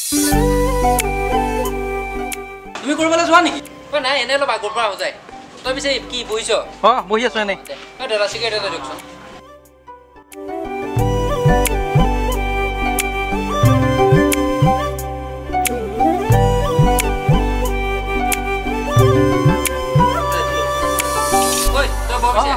তুমি কৰবালৈ যোৱা নেকি? অ নাই এনে অলপ আগৰ পৰা হৈ যায়। তই পিছে কি বহিছ? অ বহি আছো এনে। তই দাদা চিগাৰেট এটা দিয়কচোন। ঐ তই বহ পিছে।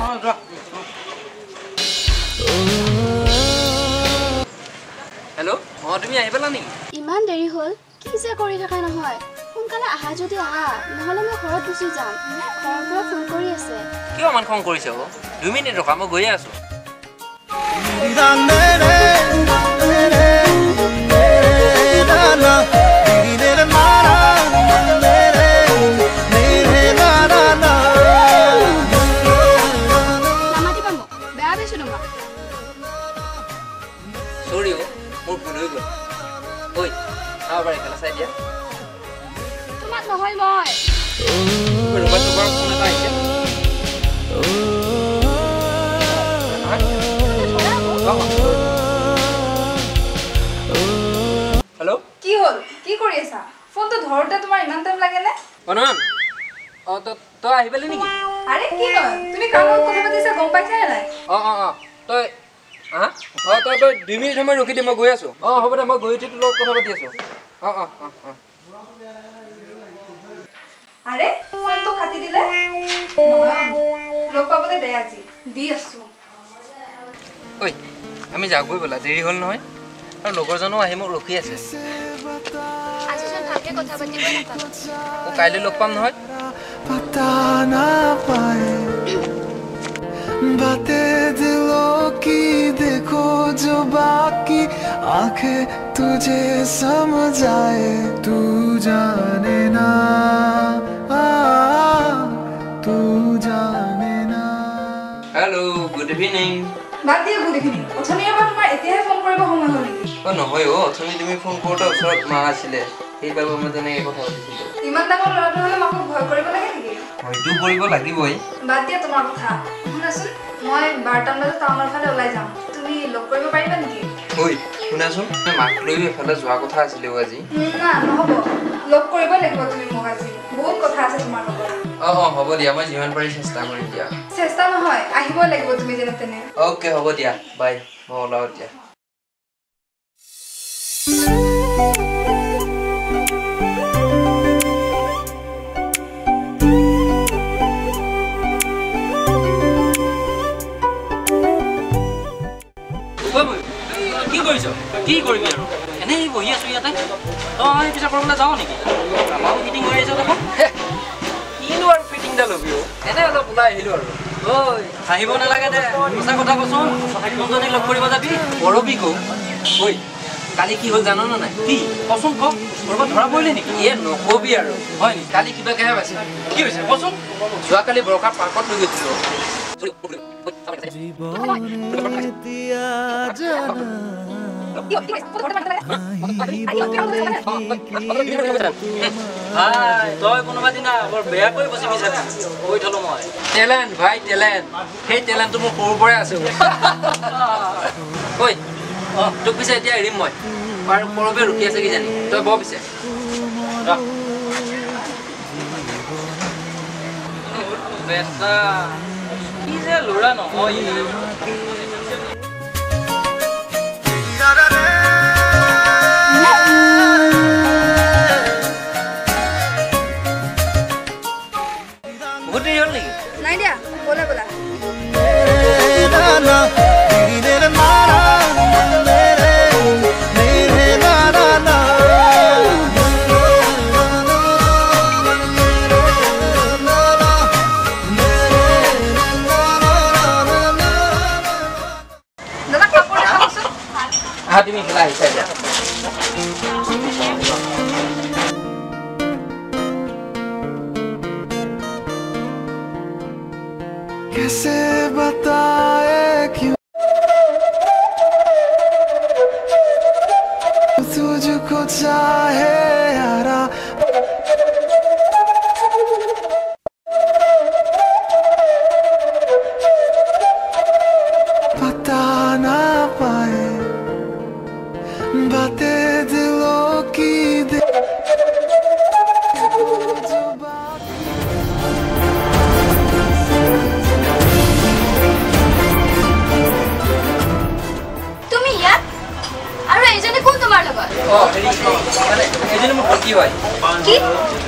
হেল্ল' অ তুমি আহি পেলা নেকি? ইমান দেৰি হ'ল কি যে কৰি থকা নহয় সোনকালে আহা যদি আহা নহ'লে মই ঘৰত গুচি যাম ঘৰৰ পৰা ফোন কৰি আছে কিয় ইমান খং কৰিছে অ 2 মিনিট ৰখা মই গৈয়ে আছো নামাতিবা মোক বেয়া পাইছো তোমাক সৰি অ মোৰ ভুল হৈ গ'ল ঐ খাব পাৰি খেলা চাই দিয়া তোমাক নহয় মই ৰ'বা তোমাৰ ফোন এটা আহিছে হেল্ল' কি হ'ল কি কৰি আছা ফোনটো ধৰোতে তোমাৰ ইমান টাইম লাগে নে অনুমান অ তই আহি পেলি নেকি আৰে কি হ'ল তুমি কামত কথা পাতিছা গম পাইছা নাই অ তই তই 2 মিনিট সময় ৰখি দে মই গৈ আছো অ হ'ব দে মই গৈ উঠি তোৰ লগত কথা পাতি আছো অ আৰে ফোনটো কাটি দিলে লগ পাবলৈ দে আজি দি আছো ঐ আমি যাগৈ বলা দেৰি হ'ল নহয় আৰু লগৰজনো আহি মোক ৰখি আছে আজি যেন ভালকে কথা পাতিবই নাপালো ও কাইলৈ লগ পাম নহয় पता ना पाए बातें दिलों की देखो जो बाकी आंखें तुझे समझाए तू जाने ना तू जाने ना हेलो गुड इवनिंग বাদ দিয়া গুড ইভিনিং অথনিৰ পৰা তোমাৰ এতিয়াহে ফোন কৰিব সময় হ'ল নেকি অ নহয় অ অথনি তুমি ফোন কৰোঁতে ওচৰত মা আছিলে সেইবাবে মই তেনেকৈ কথা পাতিছিলোঁ ইমান ডাঙৰ ল'ৰাটো হ'লে মাকক ভয় কৰিব লাগে নেকি হয়তো কৰিব লাগিবই বাদ দিয়া তোমাৰ কথা শুনাচোন মই 12টা বজাত টাউনৰ ফালে ওলাই যাম তুমি লগ কৰিব পাৰিবা নেকি ঐ শুনাচোন মই মাক লৈ এফালে যোৱা কথা আছিলে আজি না নহ'ব লগ কৰিব লাগিব তুমি মোক আজি বহুত কথা আছে তোমাৰ লগত অ হ'ব দিয়া মই যিমান পাৰি চেষ্টা কৰিম দিয়া চেষ্টা নহয় আহিবই লাগিব তুমি যেনে তেনে অ'কে হ'ব দিয়া বাই মই ওলাওঁ এতিয়া কি কৰিছ কি কৰিবি আৰু এনেই বহি আছো ইয়াতে তই পিছে কৰিবলৈ যাওঁ নেকি আমাৰো ফিটিং হৈ আহিছ দেখোন কিনো আৰু ফিটিংডাল ল'বি এনেই অলপ ওলাই আহিলোঁ আৰু ঐ হাঁহিব নালাগে দে সঁচা কথা কচোন কোনজনীক লগ কৰিব যাবি পৰবি কওঁ ঐ কালি কি হ'ল জান নাই কি কচোন ক ক'ৰবাত ধৰা পৰিলি নেকি এই নকবি আৰু হয় নেকি কালি কিবাকেহে পাইছে কি হৈছে কচোন যোৱাকালি বৰষা পাৰ্কত লৈ গৈছিলোঁ তই কোনোবা দিনা বৰ বেয়াকৈ বচি বিচাৰি কৈ থলো মই টেলেণ্ট ভাই টেলেণ্ট সেই টেলেণ্টটো মোৰ সৰুৰ পৰাই আছে ঐ তোক পিছে এতিয়া এৰিম মই আৰু পৰৱে ৰখি আছে কিজানি তই বৰ পিছে কি যে ল'ৰা নহয় বহুত দেৰি হ'ল নেকি নাই দিয়া ব'লা ব'লা তুমি খেলা আহিছা এতিয়া कैसे बताए क्यों तुझको चाहे यारा पता ना पाए बातें दिलों की মানে এজনী মোৰ ভণ্টি হয় কি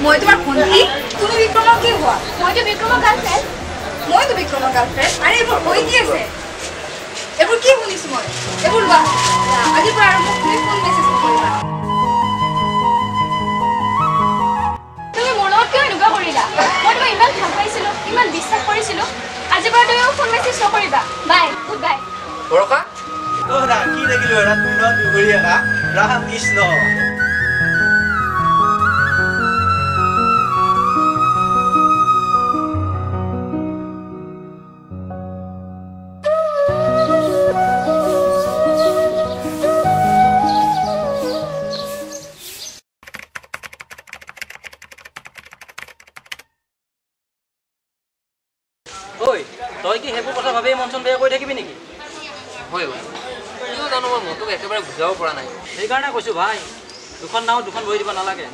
মই তোমাৰ ভণ্টি তুমি বিক্ৰমৰ কি হোৱা মইতো বিক্ৰমৰ গাৰ্লফ্ৰেণ্ড মইতো বিক্ৰমৰ গাৰ্লফ্ৰেণ্ড আৰে এইবোৰ হৈ কি আছে এইবোৰ কি শুনিছো মই এইবোৰ লোৱা আজিৰ পৰা আৰম্ভ তুমি ফোন মেছেজ কৰিবা তুমি মোৰ লগত কিয় এনেকুৱা কৰিলা মই তোমাক ইমান ভাল পাইছিলোঁ ইমান বিশ্বাস কৰিছিলোঁ আজিৰ পৰা তুমি মোক ফোন মেছেজ নকৰিবা বাই গুড বাই বৰকা কি দেখিলো এটা দিনত দুঘৰীয়া ৰাম কৃষ্ণ তই কি সেইবোৰ কথা ভাবি মন চন বেয়া কৰি থাকিবি নেকি হয় কিয় জানো মই মনটোক একেবাৰে বুজাব পৰা নাই সেইকাৰণে কৈছোঁ ভাই দুখন নাও দুখন বহি দিব নালাগে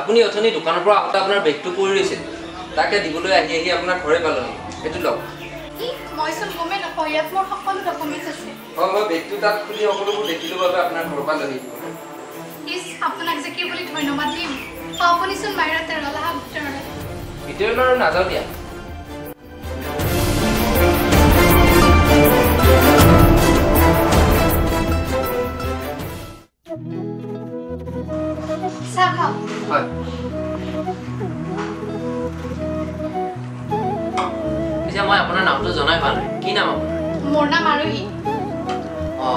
আপুনি অথনি দোকানৰ পৰা আউট আপোনাৰ বেগটো পৰি ৰৈছিল তাকে দিবলৈ আহি আহি আপোনাৰ ঘৰে পালোহি সেইটো লওক মই চোন গমেই নাপাওঁ ইয়াত মোৰ সকলো ডকুমেণ্টছ আছে মই বেগটো তাত খুলি সকলোবোৰ দেখিলোঁ বাবে আপোনাৰ ঘৰৰ পৰা লৈ আপোনাক যে কি বুলি ধন্যবাদ দিম আপুনি চোন মাইৰা তেৰলাহা ভিতৰলৈ ভিতৰলৈ আৰু নাযাওঁ দিয়া হয় পিছে মই আপোনাৰ নামটো জনাই ভাল কি নাম আপোনাৰ মোৰ নাম আৰোহী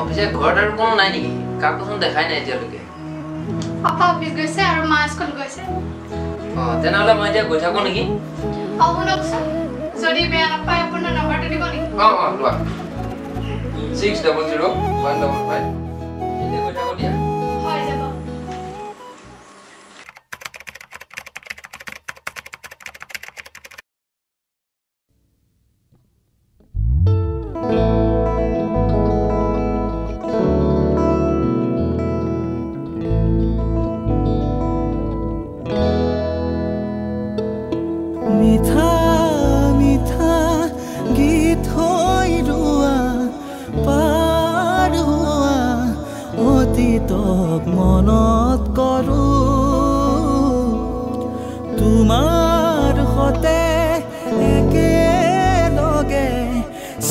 পিছে ঘৰত আৰু কোনো নাই নেকি কাকোচোন দেখাই নাই এতিয়ালৈকে পাপা অফিচ গৈছে আৰু মা স্কুল গৈছে তেনেহ'লে মই এতিয়া গৈ থাকোঁ নেকি শুনকচোন যদি বেয়া নাপায় আপোনাৰ নম্বৰটো দিব নেকি লোৱা 600155 এতিয়া গৈ থাকোঁ দিয়া হয় যাব মিঠা মিঠা গীত হৈ ৰোৱা পাৰ হোৱা অতীতক মনত কৰোঁ তোমাৰ সতে একেলগে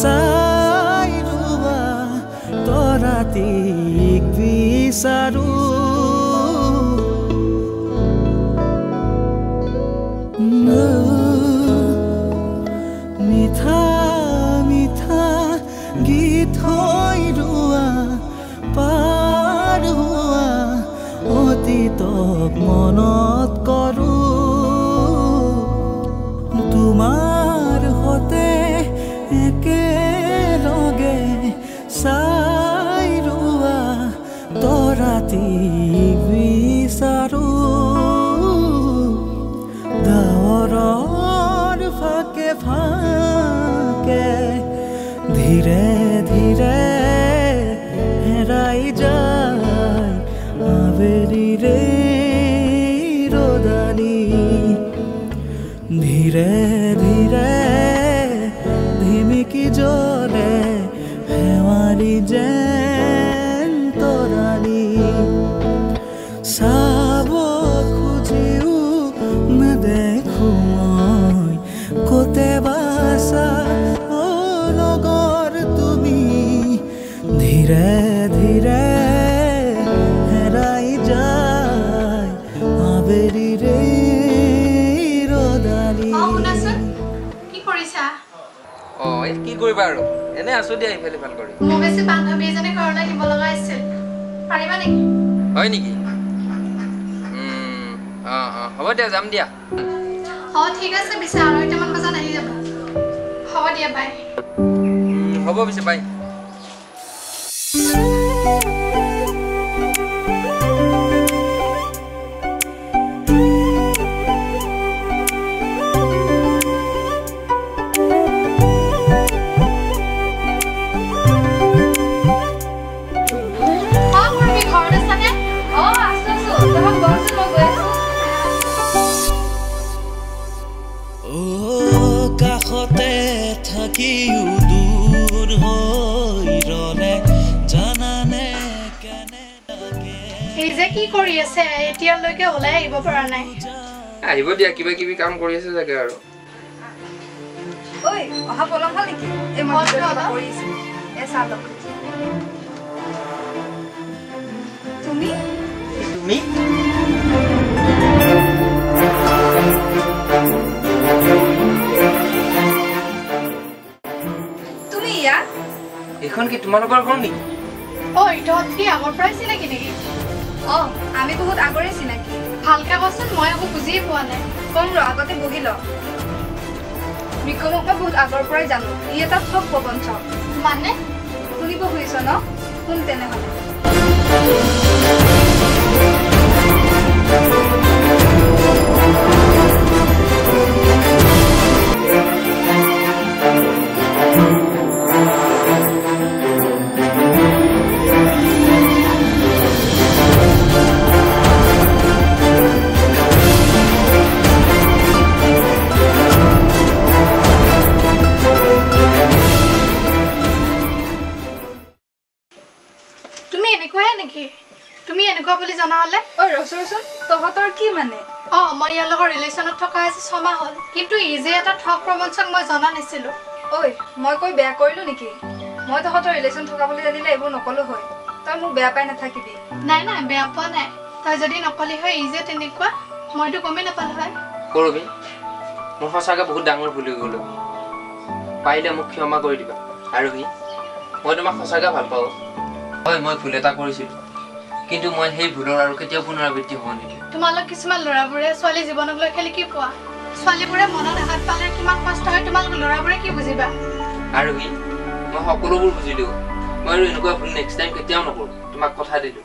চাই ৰোৱা তৰাটিক বিচাৰোঁ মিঠা মিঠা গীত হৈ ৰোৱা পাৰ হোৱা অতীতক মনত কৰোঁ তোমাৰ সতে একেলগে চাই ৰোৱা তৰাটিক বিচাৰোঁ ডাৱৰৰ ফাকে ফাকে ধীৰে ধীৰে হেৰাই যায় আবেলিৰে ৰ'দালি ধীৰে ধীৰে ধিমিকি জ্বলে শেৱালি যেন তৰালি চাব খুজিও নেদেখো মই কতে বাছা লগৰ তুমি ধীৰে ধীৰে হেৰাই যায় আবেলি বালিৰে ৰদালি শুনাচোন কি কৰিছা এই কি কৰিবা আৰু এনে আছো দিয়া ইফালে ভাল কৰি মোক বেছি বান্ধৱী এজনী ঘৰলৈ নিব লগা আছিল পাৰিবা নেকি হয় নেকি হ'ব দিয়া যাম দিয়া ঠিক আছে পিছে আৰু এটামান বজাত আহি যাবা হ'ব দিয়া বাই হ'ব পিছে বাই কাষতে থাকিও দূৰ হৈ ৰলে জানানে কেনে লাগে এই যে কি কৰি আছে এতিয়ালৈকে ওলাই আহিব পৰা নাই আহিব দিয়া কিবা কিবি কাম কৰি আছে চাগে আৰু ঐ অহা পলম হ'ল নেকি এই মই কৰি আছো এ চাল তুমি তুমি এখন কি তোমালোকৰ ঘৰ নেকি ঐ তহঁত কি আগৰ পৰাই চিনাকি নেকি আমি বহুত আগৰে চিনাকি ভালকে কচোন মই একো বুজিয়ে পোৱা নাই কম ৰ আগতে বহি ল বিক্ৰমক মই বহুত আগৰ পৰাই জানো ই এটা ঠগ প্ৰবঞ্চক মানে শুনিব খুজিছ ন শুন তেনেহ'লে তুমি এনেকুৱা বুলি জনা হলে ঐ ৰচোন তহঁতৰ কি মানে মই ইয়াৰ লগত ৰিলেশ্যনত থকা আজি 6 মাহ হ'ল কিন্তু ই যে এটা ঠগ প্ৰবঞ্চক মই জনা নাছিলো ঐ মই কৈ বেয়া কৰিলো নেকি মই তহঁতৰ ৰিলেশ্যন থকা বুলি জানিলে এইবোৰ নকলো হয় তই মোক বেয়া পাই নাথাকিবি নাই বেয়া পোৱা নাই তই যদি নকলি হয় ই যে তেনেকুৱা মইতো গমেই নাপালো হয় কৰবি মোৰ সঁচাকৈ বহুত ডাঙৰ ভুল হৈ গ'ল পাৰিলে মোক ক্ষমা কৰি দিবা আৰু মই তোমাক সঁচাকৈ ভাল পাওঁ হয় মই ভুল এটা কৰিছিলোঁ কিন্তু মই সেই ভুলৰ আৰু কেতিয়াও পুনৰাবৃত্তি হ'ব নিদিওঁ তোমালোক কিছুমান ল'ৰাবোৰে ছোৱালী জীৱনক লৈ খেলি কি পোৱা ছোৱালীবোৰে মনত আঘাত পালে কিমান কষ্ট হয় তোমালোক ল'ৰাবোৰে কি বুজিবা আৰু মই সকলোবোৰ বুজিলোঁ মই আৰু এনেকুৱা ভুল নেক্সট টাইম কেতিয়াও নকৰোঁ তোমাক কথা দিলোঁ